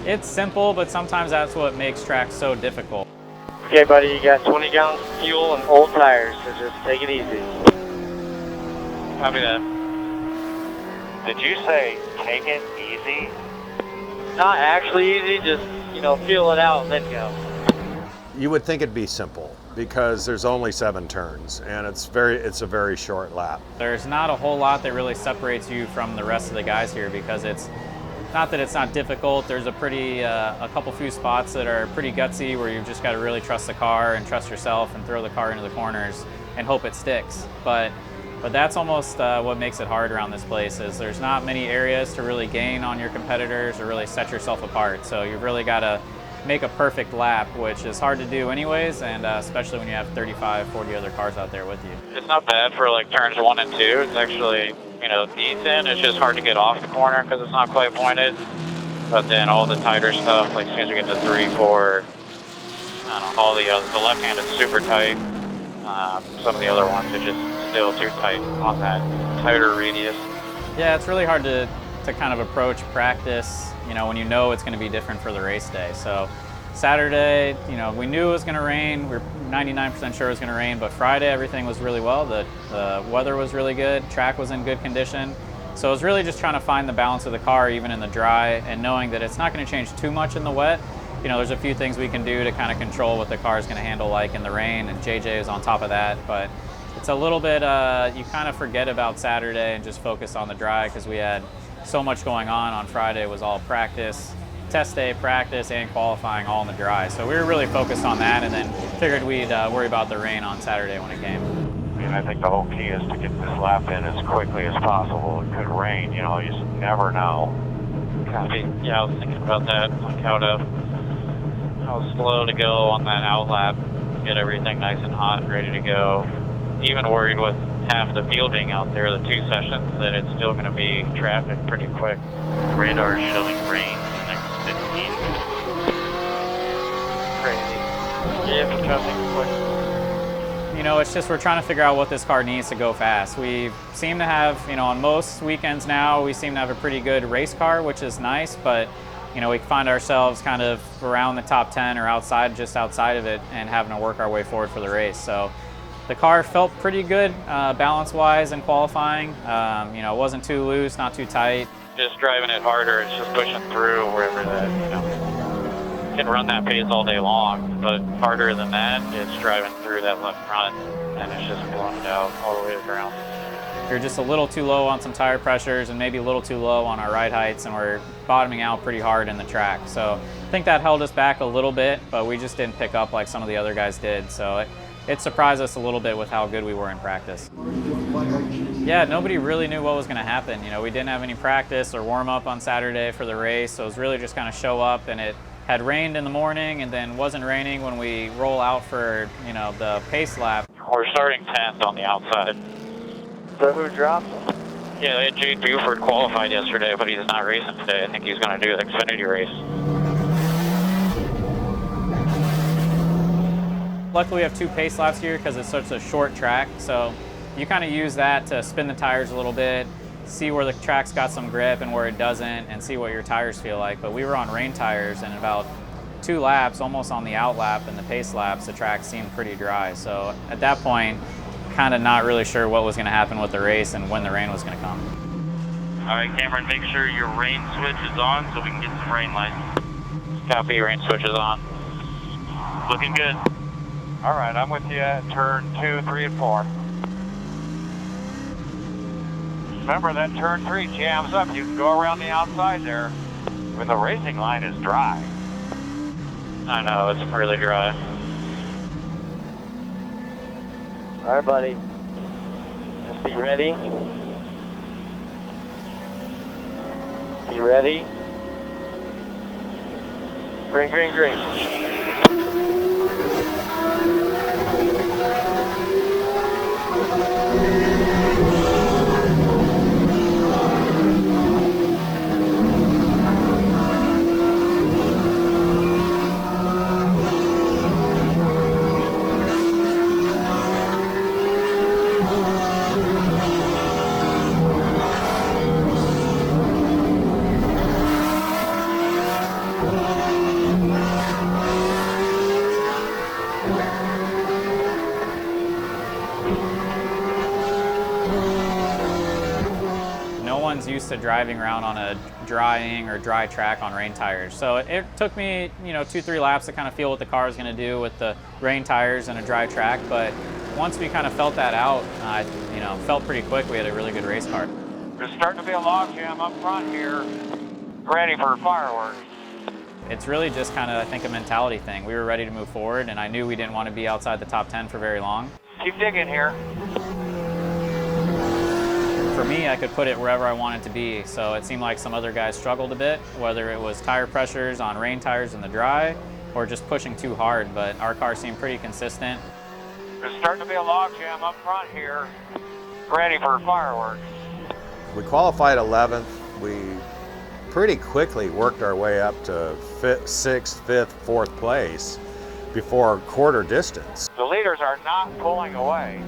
It's simple, but sometimes that's what makes tracks so difficult. Okay, buddy, you got 20 gallons of fuel and old tires, so just take it easy. Copy that. Did you say take it easy? Not actually easy, just, feel it out and then go. You would think it'd be simple because there's only 7 turns and it's a very short lap. There's not a whole lot that really separates you from the rest of the guys here because it's not that it's not difficult. There's a couple few spots that are pretty gutsy where you've just got to really trust the car and trust yourself and throw the car into the corners and hope it sticks. But that's almost what makes it hard around this place is there's not many areas to really gain on your competitors or really set yourself apart. So you've really got to make a perfect lap, which is hard to do anyways, and especially when you have 35, 40 other cars out there with you. It's not bad for like turns 1 and 2. It's actually, decent. It's just hard to get off the corner because it's not quite pointed. But then all the tighter stuff, like as soon as you get to 3, 4, I don't know, all the left hand is super tight. Some of the other ones are just still too tight on that tighter radius. Yeah, it's really hard to kind of approach practice, when you know it's going to be different for the race day. So Saturday, we knew it was going to rain. We were 99% sure it was going to rain, but Friday everything was really well. The weather was really good. Track was in good condition. So it was really just trying to find the balance of the car even in the dry and knowing that it's not going to change too much in the wet. There's a few things we can do to kind of control what the car is going to handle like in the rain, and JJ is on top of that. But it's a little bit, you kind of forget about Saturday and just focus on the dry because we had so much going on Friday. It was all practice, test day, practice, and qualifying all in the dry. So we were really focused on that and then figured we'd worry about the rain on Saturday when it came. I think the whole key is to get this lap in as quickly as possible. It could rain, you just never know. Copy. Yeah, I was thinking about that, like how slow to go on that out lap, get everything nice and hot and ready to go. Even worried with half the field being out there, the 2 sessions, that it's still going to be traffic pretty quick. Radar showing rain in the next 15 minutes. Crazy. Yeah, traffic quick. It's just we're trying to figure out what this car needs to go fast. We seem to have, on most weekends now, we seem to have a pretty good race car, which is nice, but we find ourselves kind of around the top 10 or just outside of it and having to work our way forward for the race. So the car felt pretty good balance-wise in qualifying. It wasn't too loose, not too tight. Just driving it harder, it's just pushing through wherever that, can run that pace all day long, but harder than that, it's driving through that left front and it's just blowing it out all the way to the ground. We're just a little too low on some tire pressures and maybe a little too low on our ride heights, and we're bottoming out pretty hard in the track. So I think that held us back a little bit, but we just didn't pick up like some of the other guys did. So it surprised us a little bit with how good we were in practice. Yeah, nobody really knew what was going to happen. We didn't have any practice or warm up on Saturday for the race, so it was really just kind of show up, and it had rained in the morning and then wasn't raining when we roll out for, the pace lap. We're starting 10th on the outside. So who dropped? Yeah, Jade Buford qualified yesterday, but he's not racing today. I think he's going to do the Xfinity race. Luckily we have 2 pace laps here because it's such a short track, so you kind of use that to spin the tires a little bit, see where the track's got some grip and where it doesn't, and see what your tires feel like. But we were on rain tires, and about 2 laps, almost on the out lap and the pace laps, the track seemed pretty dry. So at that point, kind of not really sure what was going to happen with the race and when the rain was going to come. All right, Cameron, make sure your rain switch is on so we can get some rain lights. Copy, rain switch is on. Looking good. All right, I'm with you at turn 2, 3, and 4. Remember that turn 3 jams up. You can go around the outside there when the racing line is dry. I know, it's really dry. All right, buddy. Just be ready. Be ready. Green, green, green. one's used to driving around on a drying or dry track on rain tires. So it took me, 2-3 laps to kind of feel what the car was going to do with the rain tires and a dry track. But once we kind of felt that out, I felt pretty quick we had a really good race car. There's starting to be a log jam up front here, ready for fireworks. It's really just kind of, I think, a mentality thing. We were ready to move forward, and I knew we didn't want to be outside the top 10 for very long. Keep digging here. For me, I could put it wherever I wanted to be, so it seemed like some other guys struggled a bit, whether it was tire pressures on rain tires in the dry or just pushing too hard, but our car seemed pretty consistent. There's starting to be a log jam up front here, ready for fireworks. We qualified 11th. We pretty quickly worked our way up to 6th, 5th, 4th place before quarter distance. The leaders are not pulling away.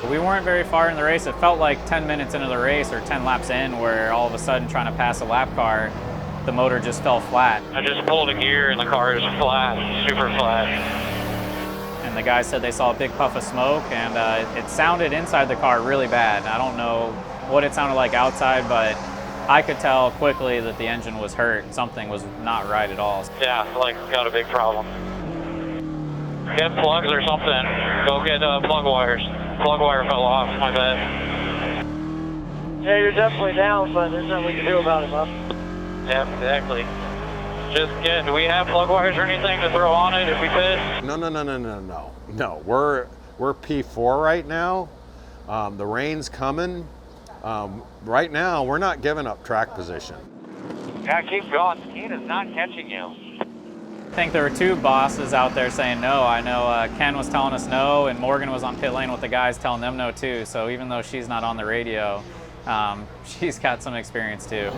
We weren't very far in the race. It felt like 10 minutes into the race or 10 laps in where all of a sudden trying to pass a lap car, the motor just fell flat. I just pulled a gear and the car is flat, super flat. And the guys said they saw a big puff of smoke, and it sounded inside the car really bad. I don't know what it sounded like outside, but I could tell quickly that the engine was hurt. Something was not right at all. Yeah, like got a big problem. Get plugs or something. Go get plug wires. Plug wire fell off, my bad. Yeah, you're definitely down, but there's nothing we can do about it, huh? Yeah, exactly. Do we have plug wires or anything to throw on it if we pit? No. No, we're P4 right now. The rain's coming. Right now, we're not giving up track position. Yeah, keep going. Skiing is not catching you. I think there were two bosses out there saying no. I know Ken was telling us no, and Morgan was on pit lane with the guys telling them no too. So even though she's not on the radio, she's got some experience too.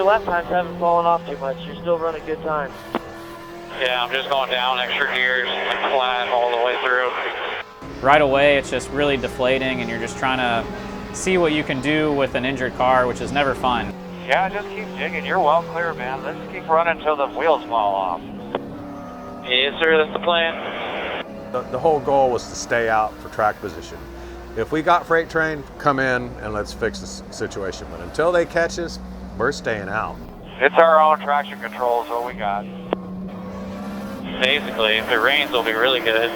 Lap times haven't fallen off too much. You're still running good time. Yeah, I'm just going down extra gears, like flat all the way through. Right away, it's just really deflating, and you're just trying to see what you can do with an injured car, which is never fun. Yeah, just keep digging. You're well clear, man. Let's keep running until the wheels fall off. Yes, sir. That's the plan. The whole goal was to stay out for track position. If we got freight train, come in and let's fix the situation. But until they catch us, we're staying out. It's our own traction control is what we got. Basically, if it rains, it'll be really good.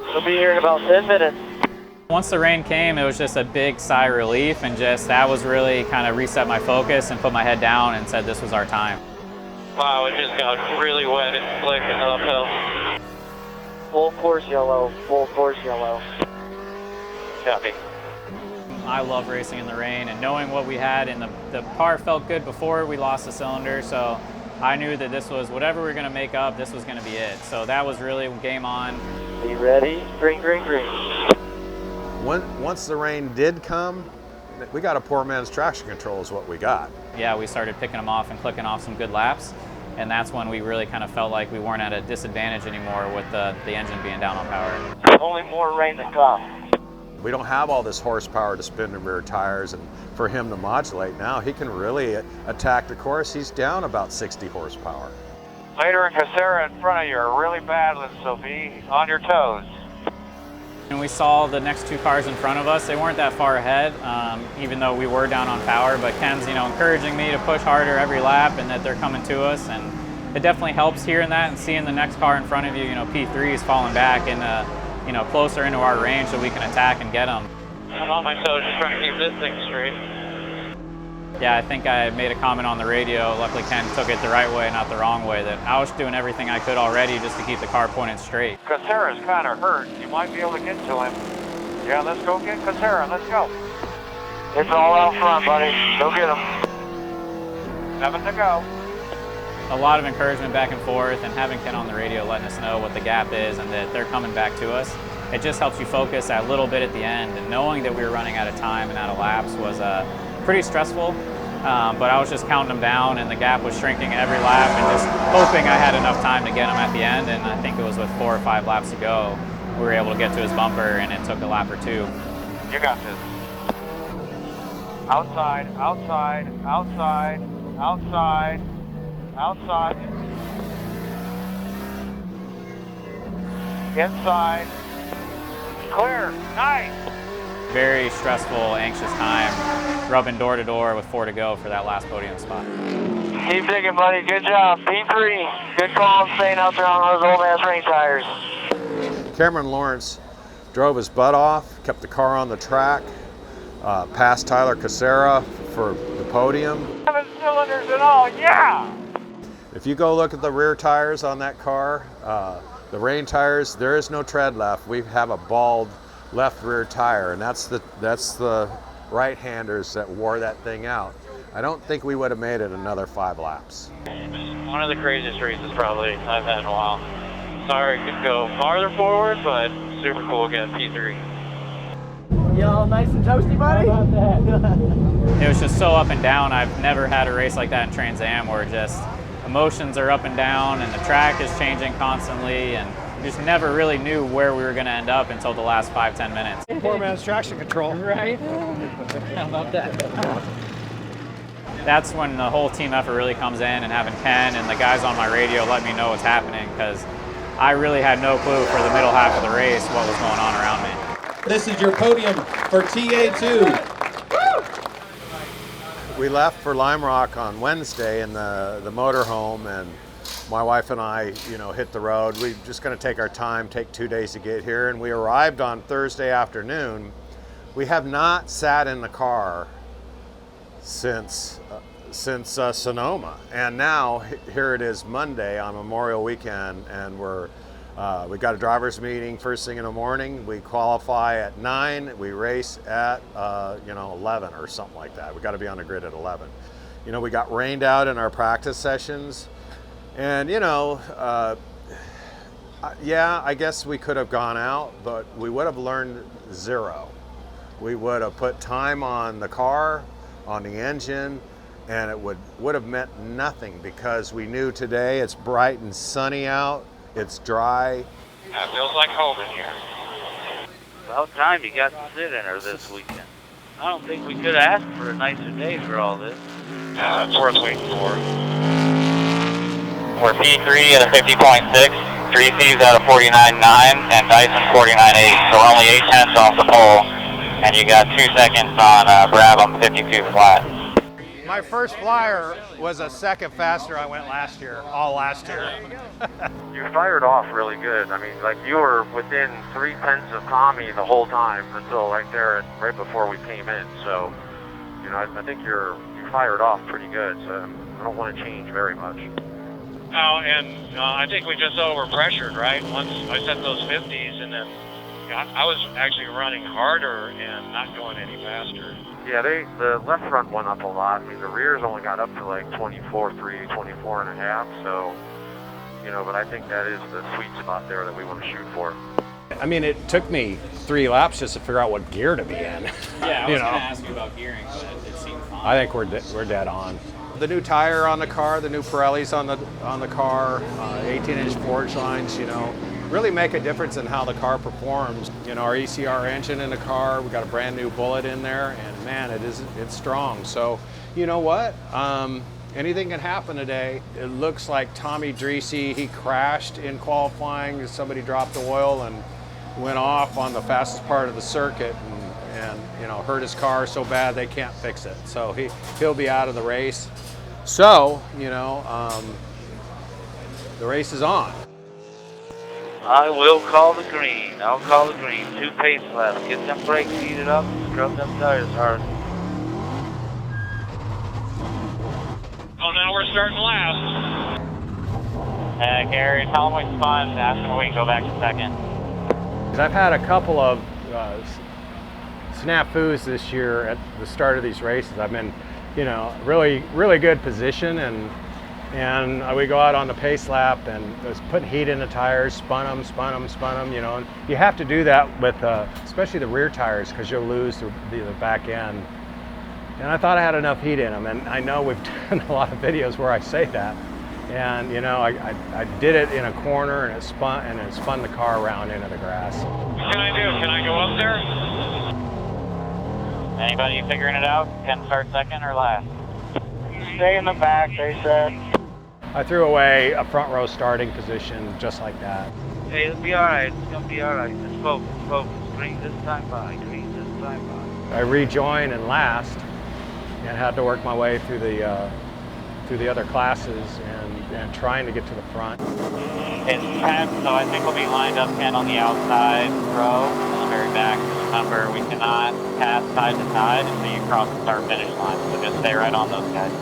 We'll be here in about 10 minutes. Once the rain came, it was just a big sigh of relief, and just that was really kind of reset my focus and put my head down and said this was our time. Wow, it just got really wet and slick and uphill. Full course yellow, full course yellow. Copy. I love racing in the rain, and knowing what we had, and the car felt good before we lost the cylinder, so I knew that this was, whatever we were going to make up, this was going to be it. So that was really game on. Be ready, green, green, green. Once the rain did come, we got a poor man's traction control is what we got. Yeah, we started picking them off and clicking off some good laps, and that's when we really kind of felt like we weren't at a disadvantage anymore with the engine being down on power. Only more rain to come. We don't have all this horsepower to spin the rear tires, and for him to modulate now, he can really attack the course. He's down about 60 horsepower. Later in Casera in front of you are really bad, so be on your toes. And we saw the next two cars in front of us. They weren't that far ahead, even though we were down on power, but Ken's, encouraging me to push harder every lap and that they're coming to us, and it definitely helps hearing that and seeing the next car in front of you, P3 is falling back, and you know, closer into our range so we can attack and get them. I'm on my toes just trying to keep this thing straight. Yeah, I think I made a comment on the radio. Luckily, Ken took it the right way, not the wrong way, that I was doing everything I could already just to keep the car pointed straight. Casera's kind of hurt. You might be able to get to him. Yeah, let's go get Casera. Let's go. It's all out front, buddy. Go get him. 7 to go. A lot of encouragement back and forth, and having Ken on the radio letting us know what the gap is and that they're coming back to us. It just helps you focus that little bit at the end, and knowing that we were running out of time and out of laps was pretty stressful, but I was just counting them down, and the gap was shrinking every lap, and just hoping I had enough time to get him at the end. And I think it was with 4 or 5 laps to go, we were able to get to his bumper, and it took a lap or 2. You got this. Outside, outside, outside, outside, outside. Inside. Clear. Nice. Very stressful, anxious time, rubbing door to door with 4 to go for that last podium spot. Keep digging, buddy. Good job. P3. Good call on staying out there on those old-ass rain tires. Cameron Lawrence drove his butt off, kept the car on the track, passed Tyler Casera for the podium. 7 cylinders and all, yeah! If you go look at the rear tires on that car, the rain tires, there is no tread left. We have a bald left rear tire, and that's the right-handers that wore that thing out. I don't think we would have made it another 5 laps. One of the craziest races probably I've had in a while. Sorry, could go farther forward, but super cool getting P3. Y'all nice and toasty, buddy? How about that? It was just so up and down. I've never had a race like that in Trans Am where just emotions are up and down and the track is changing constantly, and we just never really knew where we were going to end up until the last 5-10 minutes. Poor man's traction control. Right? How about that? That's when the whole team effort really comes in, and having Ken and the guys on my radio let me know what's happening, because I really had no clue for the middle half of the race what was going on around me. This is your podium for TA2. We left for Lime Rock on Wednesday in the motorhome, and my wife and I, hit the road. We're just going to take our time, take 2 days to get here, and we arrived on Thursday afternoon. We have not sat in the car since Sonoma, and now here it is Monday on Memorial Weekend, and we got a driver's meeting first thing in the morning. We qualify at 9. We race at 11 or something like that. We got to be on the grid at 11. We got rained out in our practice sessions, and yeah, I guess we could have gone out, but we would have learned zero. We would have put time on the car, on the engine, and it would have meant nothing, because we knew today it's bright and sunny out. It's dry. That feels like home in here. About time you got to sit in her this weekend. I don't think we could ask for a nicer day for all this. Yeah, that's worth waiting for. We're P3 at a 50.6, 3C's at a 49.9, and Dyson 49.8, so we're only 0.8 off the pole, and you got 2 seconds on Brabham 52 flat. My first flyer was a second faster I went last year, all last year. You fired off really good. I mean, like, you were within 3/10 of Tommy the whole time until right there, right before we came in. So, I think you fired off pretty good. So I don't want to change very much. Oh, and I think we just overpressured, right? Once I set those 50s, and then I was actually running harder and not going any faster. Yeah, the left front went up a lot. I mean, the rears only got up to like 24.3, 24.5. So, but I think that is the sweet spot there that we want to shoot for. I mean, it took me 3 laps just to figure out what gear to be in. Yeah, I was going to ask you about gearing, but it seemed fine. I think we're dead on. The new tire on the car, the new Pirellis on the car, 18-inch forge lines, really make a difference in how the car performs. Our ECR engine in the car, we got a brand new bullet in there, and man, it's strong. So, you know what? Anything can happen today. It looks like Tommy Dreesy, he crashed in qualifying. Somebody dropped the oil and went off on the fastest part of the circuit, and hurt his car so bad they can't fix it. So he'll be out of the race. So, the race is on. I will call the green. I'll call the green. 2 pace laps. Get them brakes heated up. Scrub them tires hard. Oh, now we're starting last. Gary, tell them we spun. Ask them we can go back to second. I've had a couple of snafus this year at the start of these races. I've been, really good position, and we go out on the pace lap and was putting heat in the tires, spun them, and you have to do that with especially the rear tires because you'll lose the back end. And I thought I had enough heat in them, and I know we've done a lot of videos where I say that. And I did it in a corner, and it spun the car around into the grass. What can I do? Can I go up there? Anybody figuring it out? Can start second or last? Stay in the back, they said. I threw away a front row starting position just like that. Hey, it'll be alright. It's gonna be alright. Just focus. Green this time by. Green this time by. I rejoined in last and had to work my way through the other classes and trying to get to the front. It's 10, so I think we'll be lined up 10 on the outside row in the very back. Remember, we cannot pass side to side until you cross the start-finish line, so just stay right on those guys.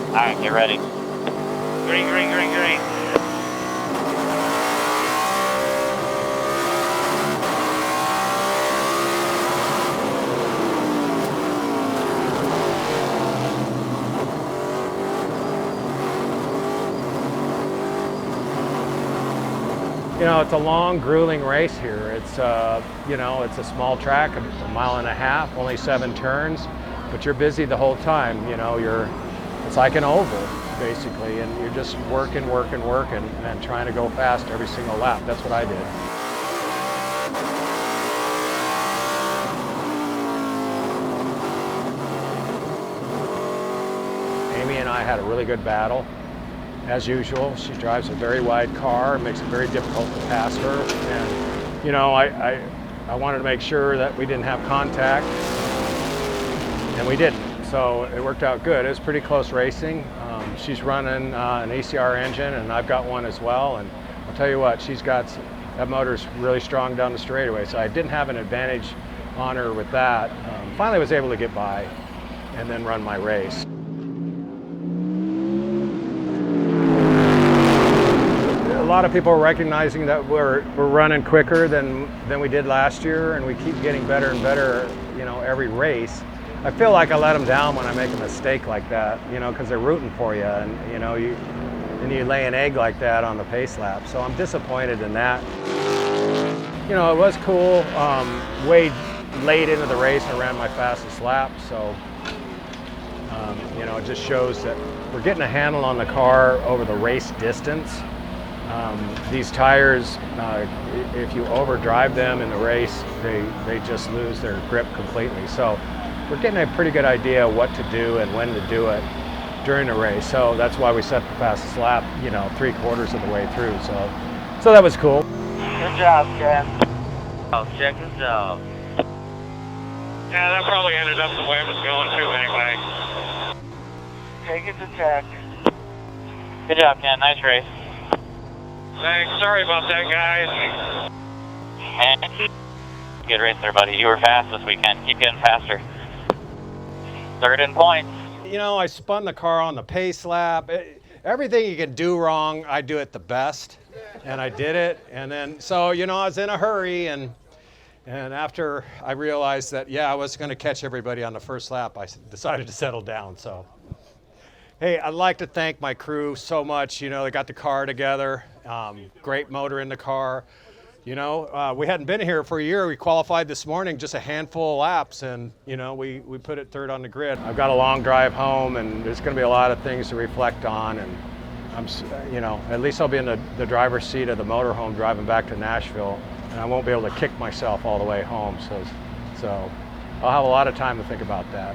All right, get ready. Green, green, green, green. It's a long, grueling race here. It's it's a small track, a mile and a half, only 7 turns, but you're busy the whole time. It's like an oval, basically, and you're just working, and trying to go fast every single lap. That's what I did. Amy and I had a really good battle. As usual, she drives a very wide car. It makes it very difficult to pass her. And, I wanted to make sure that we didn't have contact, and we didn't. So it worked out good. It was pretty close racing. She's running an ACR engine, and I've got one as well. And I'll tell you what, that motor's really strong down the straightaway. So I didn't have an advantage on her with that. Finally was able to get by and then run my race. A lot of people are recognizing that we're running quicker than we did last year, and we keep getting better and better, every race. I feel like I let them down when I make a mistake like that, because they're rooting for you, and you lay an egg like that on the pace lap. So I'm disappointed in that. It was cool. Way late into the race, I ran my fastest lap, so it just shows that we're getting a handle on the car over the race distance. These tires, if you overdrive them in the race, they just lose their grip completely. So we're getting a pretty good idea what to do and when to do it during the race. So that's why we set the fastest lap, 3/4 of the way through. So that was cool. Good job, Ken. Oh, check this out. Yeah, that probably ended up the way it was going too anyway. Take it to tech. Good job, Ken. Nice race. Thanks. Sorry about that, guys. Good race there, buddy. You were fast this weekend. Keep getting faster. Third in points. I spun the car on the pace lap. Everything you can do wrong, I do it the best. And I did it. And then, so, I was in a hurry. And after I realized that, I was going to catch everybody on the first lap, I decided to settle down. So, hey, I'd like to thank my crew so much. They got the car together. Great motor in the car. We hadn't been here for a year. We qualified this morning, just a handful of laps, and we put it third on the grid. I've got a long drive home, and there's going to be a lot of things to reflect on, and at least I'll be in the driver's seat of the motorhome driving back to Nashville, and I won't be able to kick myself all the way home. So I'll have a lot of time to think about that.